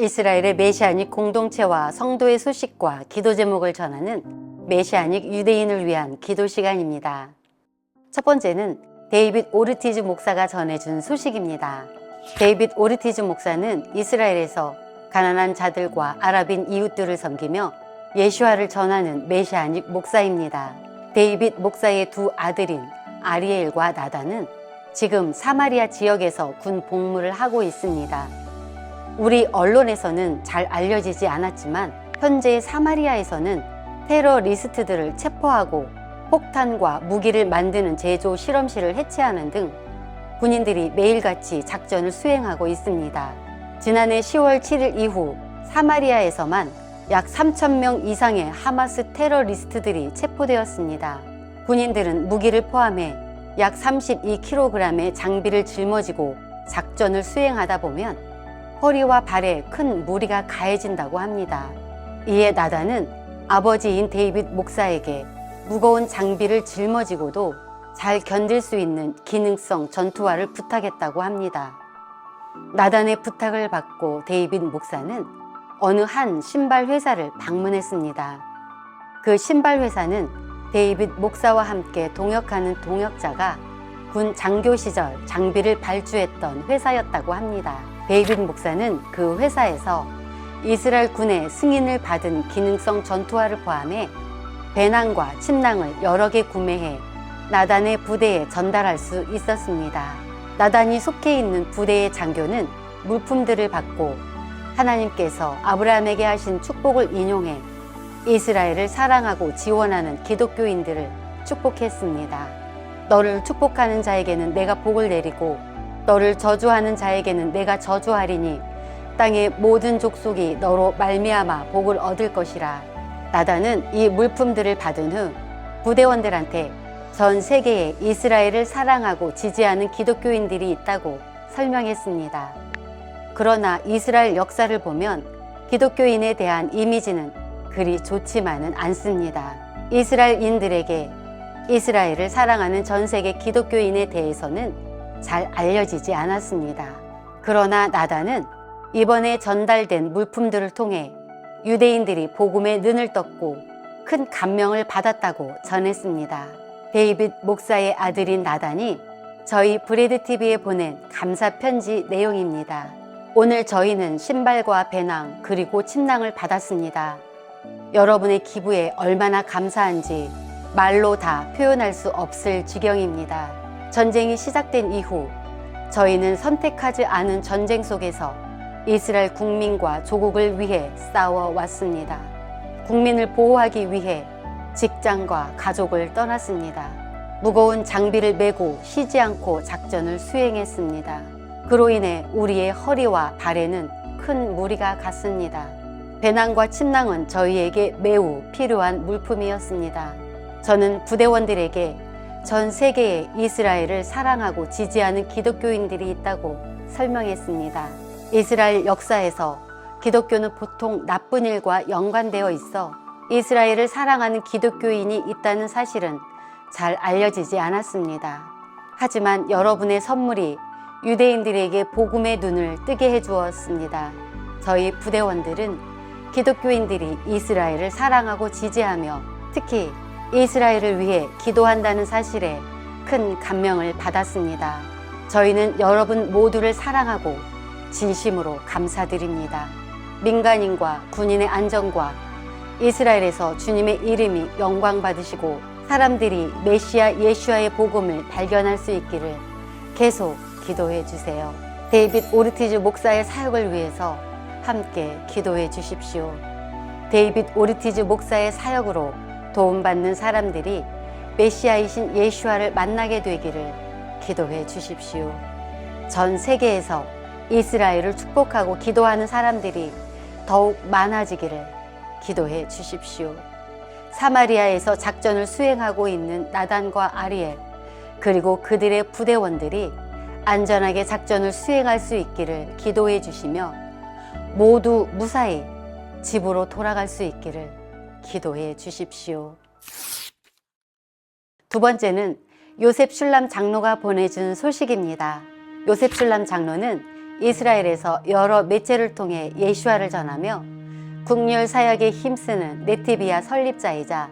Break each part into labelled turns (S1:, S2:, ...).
S1: 이스라엘의 메시아닉 공동체와 성도의 소식과 기도 제목을 전하는 메시아닉 유대인을 위한 기도 시간입니다. 첫 번째는 데이빗 오르티즈 목사가 전해준 소식입니다. 데이빗 오르티즈 목사는 이스라엘에서 가난한 자들과 아랍인 이웃들을 섬기며 예수화를 전하는 메시아닉 목사입니다. 데이빗 목사의 두 아들인 아리엘과 나단은 지금 사마리아 지역에서 군 복무를 하고 있습니다. 우리 언론에서는 잘 알려지지 않았지만 현재 사마리아에서는 테러리스트들을 체포하고 폭탄과 무기를 만드는 제조 실험실을 해체하는 등 군인들이 매일같이 작전을 수행하고 있습니다. 지난해 10월 7일 이후 사마리아에서만 약 3,000명 이상의 하마스 테러리스트들이 체포되었습니다. 군인들은 무기를 포함해 약 32kg의 장비를 짊어지고 작전을 수행하다 보면 허리와 발에 큰 무리가 가해진다고 합니다. 이에 나단은 아버지인 데이빗 목사에게 무거운 장비를 짊어지고도 잘 견딜 수 있는 기능성 전투화를 부탁했다고 합니다. 나단의 부탁을 받고 데이빗 목사는 어느 한 신발 회사를 방문했습니다. 그 신발 회사는 데이빗 목사와 함께 동역하는 동역자가 군 장교 시절 장비를 발주했던 회사였다고 합니다. 데이빗 목사는 그 회사에서 이스라엘 군의 승인을 받은 기능성 전투화를 포함해 배낭과 침낭을 여러 개 구매해 나단의 부대에 전달할 수 있었습니다. 나단이 속해 있는 부대의 장교는 물품들을 받고 하나님께서 아브라함에게 하신 축복을 인용해 이스라엘을 사랑하고 지원하는 기독교인들을 축복했습니다. 너를 축복하는 자에게는 내가 복을 내리고 너를 저주하는 자에게는 내가 저주하리니 땅의 모든 족속이 너로 말미암아 복을 얻을 것이라. 나단은 이 물품들을 받은 후 부대원들한테 전 세계에 이스라엘을 사랑하고 지지하는 기독교인들이 있다고 설명했습니다. 그러나 이스라엘 역사를 보면 기독교인에 대한 이미지는 그리 좋지만은 않습니다. 이스라엘인들에게 이스라엘을 사랑하는 전 세계 기독교인에 대해서는 잘 알려지지 않았습니다. 그러나 나단은 이번에 전달된 물품들을 통해 유대인들이 복음에 눈을 떴고 큰 감명을 받았다고 전했습니다. 데이빗 목사의 아들인 나단이 저희 브레드TV에 보낸 감사 편지 내용입니다. 오늘 저희는 신발과 배낭 그리고 침낭을 받았습니다. 여러분의 기부에 얼마나 감사한지 말로 다 표현할 수 없을 지경입니다. 전쟁이 시작된 이후 저희는 선택하지 않은 전쟁 속에서 이스라엘 국민과 조국을 위해 싸워왔습니다. 국민을 보호하기 위해 직장과 가족을 떠났습니다. 무거운 장비를 메고 쉬지 않고 작전을 수행했습니다. 그로 인해 우리의 허리와 발에는 큰 무리가 갔습니다. 배낭과 침낭은 저희에게 매우 필요한 물품이었습니다. 저는 부대원들에게 전 세계에 이스라엘을 사랑하고 지지하는 기독교인들이 있다고 설명했습니다. 이스라엘 역사에서 기독교는 보통 나쁜 일과 연관되어 있어 이스라엘을 사랑하는 기독교인이 있다는 사실은 잘 알려지지 않았습니다. 하지만 여러분의 선물이 유대인들에게 복음의 눈을 뜨게 해주었습니다. 저희 부대원들은 기독교인들이 이스라엘을 사랑하고 지지하며 특히 이스라엘을 위해 기도한다는 사실에 큰 감명을 받았습니다. 저희는 여러분 모두를 사랑하고 진심으로 감사드립니다. 민간인과 군인의 안전과 이스라엘에서 주님의 이름이 영광받으시고 사람들이 메시아 예수와의 복음을 발견할 수 있기를 계속 기도해 주세요. 데이빗 오르티즈 목사의 사역을 위해서 함께 기도해 주십시오. 데이빗 오르티즈 목사의 사역으로 도움받는 사람들이 메시아이신 예수와를 만나게 되기를 기도해 주십시오. 전 세계에서 이스라엘을 축복하고 기도하는 사람들이 더욱 많아지기를 기도해 주십시오. 사마리아에서 작전을 수행하고 있는 나단과 아리엘 그리고 그들의 부대원들이 안전하게 작전을 수행할 수 있기를 기도해 주시며 모두 무사히 집으로 돌아갈 수 있기를 기도해 주십시오. 두 번째는 요셉 슐람 장로가 보내준 소식입니다. 요셉 슐람 장로는 이스라엘에서 여러 매체를 통해 예수와를 전하며 국률 사역에 힘쓰는 네티비아 설립자이자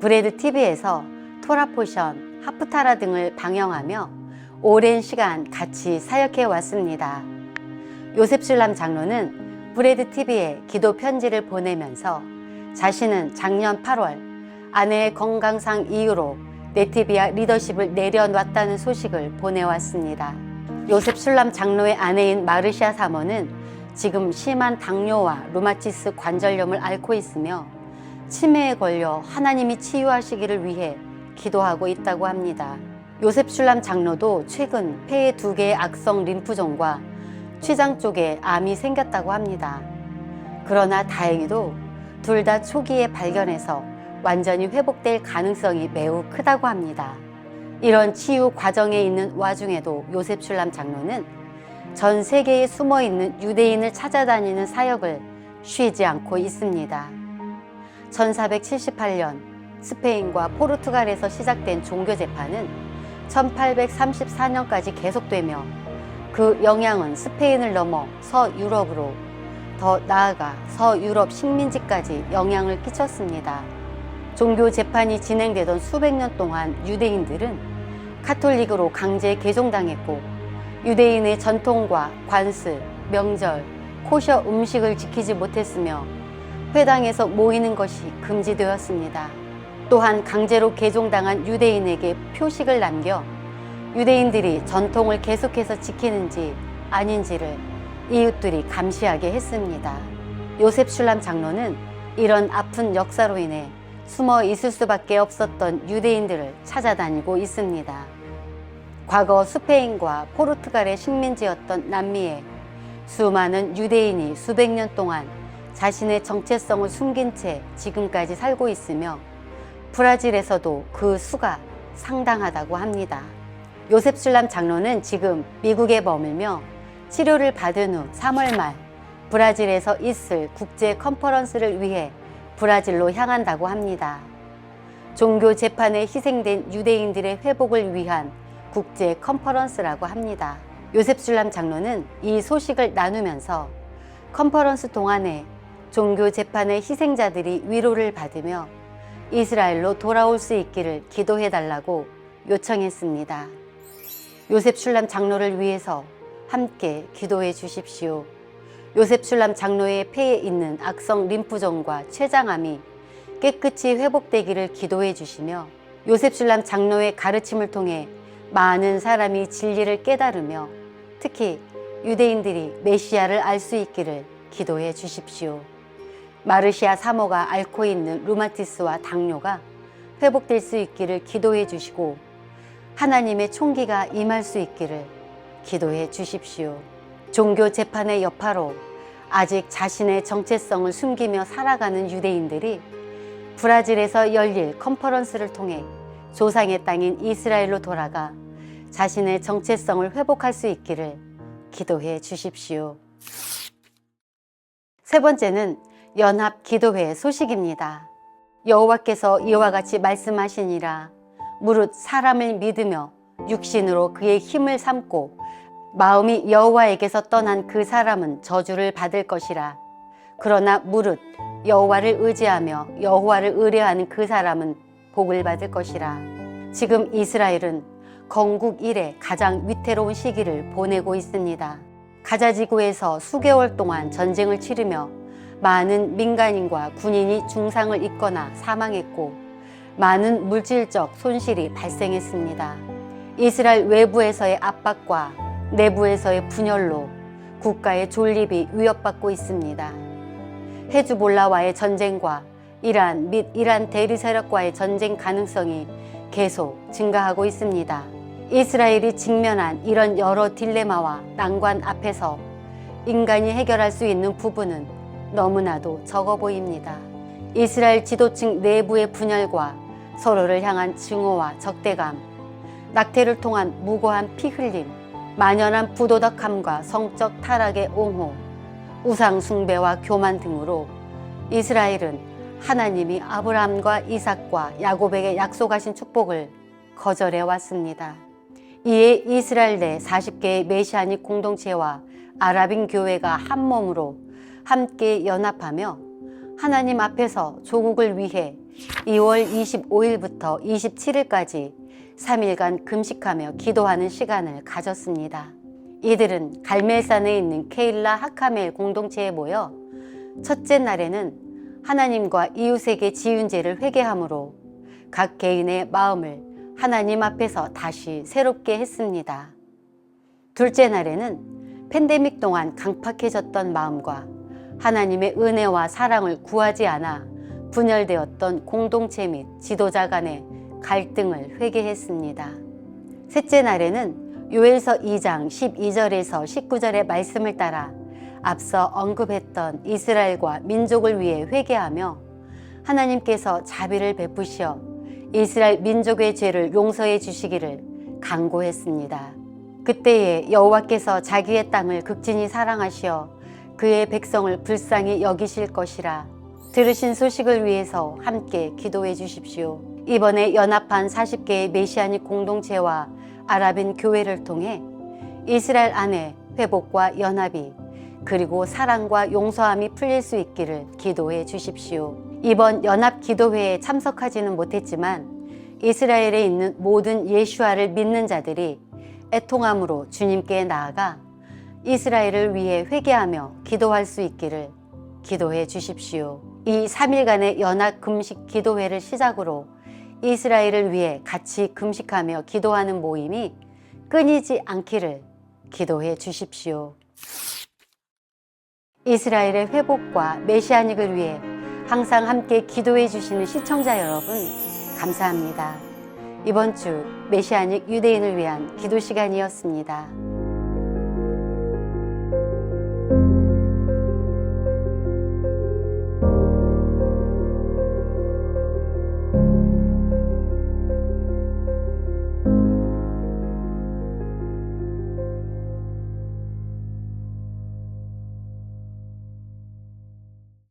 S1: 브레드 TV에서 토라포션, 하프타라 등을 방영하며 오랜 시간 같이 사역해 왔습니다. 요셉슐람 장로는 브레드 TV에 기도 편지를 보내면서 자신은 작년 8월 아내의 건강상 이유로 네티비아 리더십을 내려놨다는 소식을 보내왔습니다. 요셉슐람 장로의 아내인 마르시아 사모는 지금 심한 당뇨와 루마티스 관절염을 앓고 있으며 치매에 걸려 하나님이 치유하시기를 위해 기도하고 있다고 합니다. 요셉슐람 장로도 최근 폐에 2개의 악성 림프종과 췌장 쪽에 암이 생겼다고 합니다. 그러나 다행히도 둘 다 초기에 발견해서 완전히 회복될 가능성이 매우 크다고 합니다. 이런 치유 과정에 있는 와중에도 요셉슐람 장로는 전 세계에 숨어있는 유대인을 찾아다니는 사역을 쉬지 않고 있습니다. 1478년 스페인과 포르투갈에서 시작된 종교 재판은 1834년까지 계속되며 그 영향은 스페인을 넘어 서유럽으로, 더 나아가 서유럽 식민지까지 영향을 끼쳤습니다. 종교 재판이 진행되던 수백 년 동안 유대인들은 카톨릭으로 강제 개종당했고 유대인의 전통과 관습, 명절, 코셔 음식을 지키지 못했으며 회당에서 모이는 것이 금지되었습니다. 또한 강제로 개종당한 유대인에게 표식을 남겨 유대인들이 전통을 계속해서 지키는지 아닌지를 이웃들이 감시하게 했습니다. 요셉슐람 장로는 이런 아픈 역사로 인해 숨어 있을 수밖에 없었던 유대인들을 찾아다니고 있습니다. 과거 스페인과 포르투갈의 식민지였던 남미에 수많은 유대인이 수백 년 동안 자신의 정체성을 숨긴 채 지금까지 살고 있으며 브라질에서도 그 수가 상당하다고 합니다. 요셉슐람 장로는 지금 미국에 머물며 치료를 받은 후 3월 말 브라질에서 있을 국제 컨퍼런스를 위해 브라질로 향한다고 합니다. 종교 재판에 희생된 유대인들의 회복을 위한 국제 컨퍼런스라고 합니다. 요셉슐람 장로는 이 소식을 나누면서 컨퍼런스 동안에 종교 재판의 희생자들이 위로를 받으며 이스라엘로 돌아올 수 있기를 기도해달라고 요청했습니다. 요셉슐람 장로를 위해서 함께 기도해 주십시오. 요셉슐람 장로의 폐에 있는 악성 림프종과 췌장암이 깨끗이 회복되기를 기도해 주시며 요셉슐람 장로의 가르침을 통해 많은 사람이 진리를 깨달으며 특히 유대인들이 메시아를 알 수 있기를 기도해 주십시오. 마르시아 사모가 앓고 있는 루마티스와 당뇨가 회복될 수 있기를 기도해 주시고 하나님의 총기가 임할 수 있기를 기도해 주십시오. 종교 재판의 여파로 아직 자신의 정체성을 숨기며 살아가는 유대인들이 브라질에서 열릴 컨퍼런스를 통해 조상의 땅인 이스라엘로 돌아가 자신의 정체성을 회복할 수 있기를 기도해 주십시오. 세 번째는 연합기도회 소식입니다. 여호와께서 이와 같이 말씀하시니라. 무릇 사람을 믿으며 육신으로 그의 힘을 삼고 마음이 여호와에게서 떠난 그 사람은 저주를 받을 것이라. 그러나 무릇 여호와를 의지하며 여호와를 의뢰하는 그 사람은 복을 받을 것이라. 지금 이스라엘은 건국 이래 가장 위태로운 시기를 보내고 있습니다. 가자지구에서 수개월 동안 전쟁을 치르며 많은 민간인과 군인이 중상을 입거나 사망했고 많은 물질적 손실이 발생했습니다. 이스라엘 외부에서의 압박과 내부에서의 분열로 국가의 존립이 위협받고 있습니다. 헤즈볼라와의 전쟁과 이란 및 이란 대리 세력과의 전쟁 가능성이 계속 증가하고 있습니다. 이스라엘이 직면한 이런 여러 딜레마와 난관 앞에서 인간이 해결할 수 있는 부분은 너무나도 적어 보입니다. 이스라엘 지도층 내부의 분열과 서로를 향한 증오와 적대감, 낙태를 통한 무고한 피 흘림, 만연한 부도덕함과 성적 타락의 옹호, 우상 숭배와 교만 등으로 이스라엘은 하나님이 아브라함과 이삭과 야곱에게 약속하신 축복을 거절해 왔습니다. 이에 이스라엘 내 40개의 메시아닉 공동체와 아랍인 교회가 한 몸으로 함께 연합하며 하나님 앞에서 조국을 위해 2월 25일부터 27일까지 3일간 금식하며 기도하는 시간을 가졌습니다. 이들은 갈멜산에 있는 케일라 하카멜 공동체에 모여 첫째 날에는 하나님과 이웃에게 지은 죄를 회개함으로 각 개인의 마음을 하나님 앞에서 다시 새롭게 했습니다. 둘째 날에는 팬데믹 동안 강팍해졌던 마음과 하나님의 은혜와 사랑을 구하지 않아 분열되었던 공동체 및 지도자 간의 갈등을 회개했습니다. 셋째 날에는 요엘서 2장 12절에서 19절의 말씀을 따라 앞서 언급했던 이스라엘과 민족을 위해 회개하며 하나님께서 자비를 베푸시어 이스라엘 민족의 죄를 용서해 주시기를 간구했습니다. 그때에 여호와께서 자기의 땅을 극진히 사랑하시어 그의 백성을 불쌍히 여기실 것이라. 들으신 소식을 위해서 함께 기도해 주십시오. 이번에 연합한 40개의 메시아닉 공동체와 아랍인 교회를 통해 이스라엘 안에 회복과 연합이 그리고 사랑과 용서함이 풀릴 수 있기를 기도해 주십시오. 이번 연합 기도회에 참석하지는 못했지만 이스라엘에 있는 모든 예슈아를 믿는 자들이 애통함으로 주님께 나아가 이스라엘을 위해 회개하며 기도할 수 있기를 기도해 주십시오. 이 3일간의 연합 금식 기도회를 시작으로 이스라엘을 위해 같이 금식하며 기도하는 모임이 끊이지 않기를 기도해 주십시오. 이스라엘의 회복과 메시아닉을 위해 항상 함께 기도해 주시는 시청자 여러분, 감사합니다. 이번 주 메시아닉 유대인을 위한 기도 시간이었습니다.